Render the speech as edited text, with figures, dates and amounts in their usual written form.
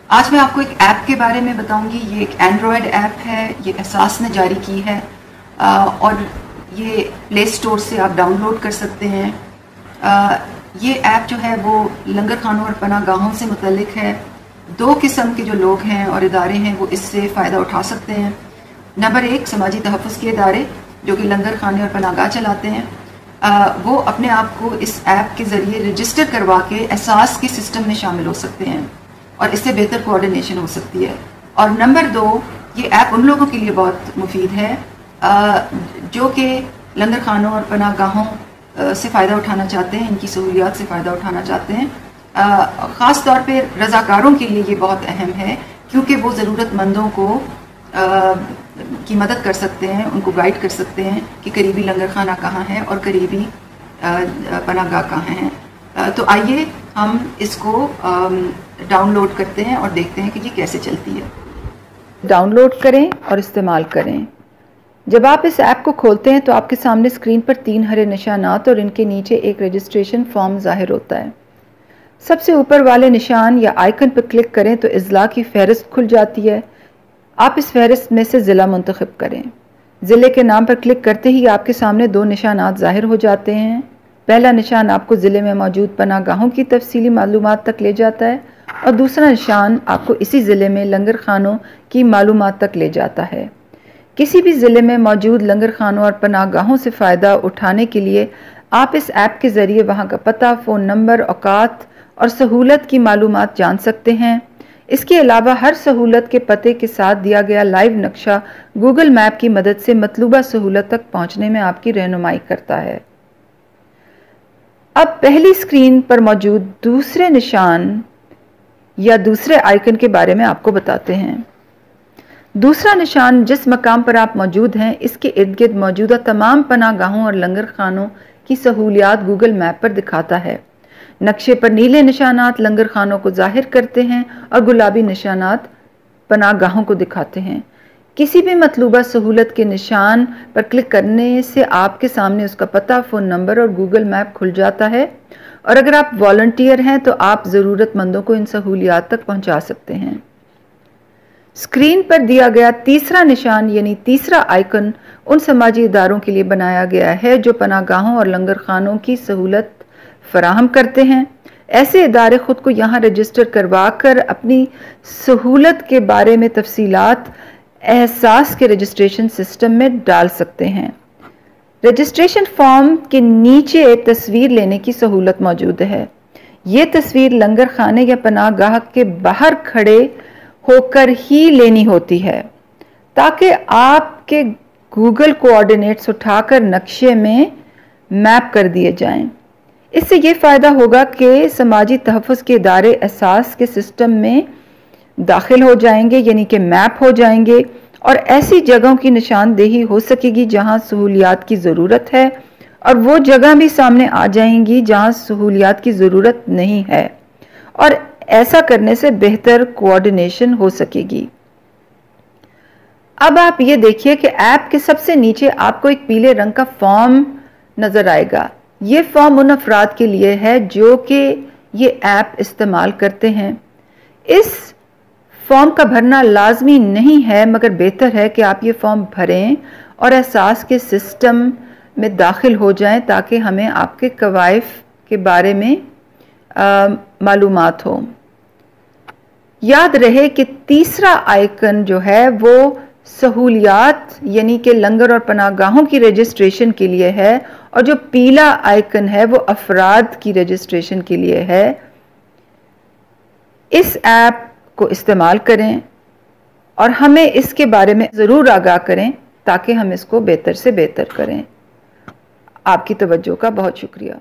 आज मैं आपको एक ऐप के बारे में बताऊंगी। ये एक एंड्रॉयड ऐप है, ये एहसास ने जारी की है और ये प्ले स्टोर से आप डाउनलोड कर सकते हैं। ये ऐप जो है वो लंगर खानों और पनाहगाहों से मुतल्लिक है। दो किस्म के जो लोग हैं और इदारे हैं वो इससे फ़ायदा उठा सकते हैं। नंबर एक, समाजी तहफ़्फ़ुज़ के इदारे जो कि लंगर खाने और पनाहगाह चलाते हैं, वो अपने आप को इस ऐप के ज़रिए रजिस्टर करवा के एहसास के सिस्टम में शामिल हो सकते हैं और इससे बेहतर कोऑर्डिनेशन हो सकती है। और नंबर दो, ये ऐप उन लोगों के लिए बहुत मुफीद है जो कि लंगर खानों और पनाहगाहों से फ़ायदा उठाना चाहते हैं, इनकी सहूलियात से फ़ायदा उठाना चाहते हैं। ख़ास तौर पे रज़ाकारों के लिए ये बहुत अहम है क्योंकि वो ज़रूरतमंदों को की मदद कर सकते हैं, उनको गाइड कर सकते हैं कि करीबी लंगर खाना कहाँ है और करीबी पनाहगाह कहाँ है। तो आइए हम इसको डाउनलोड करते हैं और देखते हैं कि ये कैसे चलती है। डाउनलोड करें और इस्तेमाल करें। जब आप इस ऐप को खोलते हैं तो आपके सामने स्क्रीन पर 3 हरे निशानात और इनके नीचे एक रजिस्ट्रेशन फॉर्म ज़ाहिर होता है। सबसे ऊपर वाले निशान या आइकन पर क्लिक करें तो इज़्ला की फहरिस्त खुल जाती है। आप इस फहरिस्त में से ज़िला मुंतखब करें। ज़िले के नाम पर क्लिक करते ही आपके सामने 2 निशानात ज़ाहिर हो जाते हैं। पहला निशान आपको ज़िले में मौजूद पनाहगाहों की तफसीली मालूमात तक ले जाता है और दूसरा निशान आपको इसी ज़िले में लंगर खानों की मालूमात तक ले जाता है। किसी भी ज़िले में मौजूद लंगर खानों और पनाहगाहों से फ़ायदा उठाने के लिए आप इस ऐप के ज़रिए वहाँ का पता, फ़ोन नंबर, औकात और सहूलत की मालूमात जान सकते हैं। इसके अलावा हर सहूलत के पते के साथ दिया गया लाइव नक्शा गूगल मैप की मदद से मतलूबा सहूलत तक पहुँचने में आपकी रहनुमाई करता है। अब पहली स्क्रीन पर मौजूद दूसरे निशान या दूसरे आइकन के बारे में आपको बताते हैं। दूसरा निशान जिस मकाम पर आप मौजूद हैं इसके इर्द गिर्द मौजूदा तमाम पनाहगाहों और लंगर खानों की सहूलियात गूगल मैप पर दिखाता है। नक्शे पर नीले निशानात लंगर खानों को जाहिर करते हैं और गुलाबी निशानात पनाहगाहों को दिखाते हैं। किसी भी मतलूबा सहूलत के निशान पर क्लिक करने से आपके सामने उसका पता, फ़ोन नंबर और गूगल मैप खुल जाता है और अगर आप वॉलंटियर हैं तो आप ज़रूरतमंदों को इन सहूलियात तक पहुंचा सकते हैं। स्क्रीन पर दिया गया तीसरा निशान यानी तीसरा आइकन उन समाजी इदारों के लिए बनाया गया है जो पनाहगाहों और लंगर खानों की सहूलत फराहम करते हैं। ऐसे इदारे खुद को यहाँ रजिस्टर करवा कर अपनी सहूलत के बारे में तफसीलात एहसास के रजिस्ट्रेशन सिस्टम में डाल सकते हैं। रजिस्ट्रेशन फॉर्म के नीचे तस्वीर लेने की सहूलत मौजूद है। ये तस्वीर लंगर खाने या पनाहगाह के बाहर खड़े होकर ही लेनी होती है ताकि आपके गूगल कोऑर्डिनेट्स उठाकर नक्शे में मैप कर दिए जाएं। इससे ये फ़ायदा होगा कि समाजी तहफ़्फ़ुज़ के इदारे एहसास के सिस्टम में दाखिल हो जाएंगे यानी कि मैप हो जाएंगे और ऐसी जगहों की निशानदेही हो सकेगी जहां सहूलियात की ज़रूरत है और वो जगह भी सामने आ जाएंगी जहां सहूलियात की ज़रूरत नहीं है और ऐसा करने से बेहतर कोऑर्डिनेशन हो सकेगी। अब आप ये देखिए कि ऐप के सबसे नीचे आपको एक पीले रंग का फॉर्म नज़र आएगा। ये फॉर्म उन अफराद के लिए है जो कि ये ऐप इस्तेमाल करते हैं। इस फॉर्म का भरना लाजमी नहीं है मगर बेहतर है कि आप ये फॉर्म भरें और एहसास के सिस्टम में दाखिल हो जाएं ताकि हमें आपके कवाइफ के बारे में मालूमात हो। याद रहे कि तीसरा आइकन जो है वो सहूलियात यानी कि लंगर और पनाहगाहों की रजिस्ट्रेशन के लिए है और जो पीला आइकन है वो अफराद की रजिस्ट्रेशन के लिए है। इस ऐप को इस्तेमाल करें और हमें इसके बारे में ज़रूर आगाह करें ताकि हम इसको बेहतर से बेहतर करें। आपकी तवज्जो का बहुत शुक्रिया।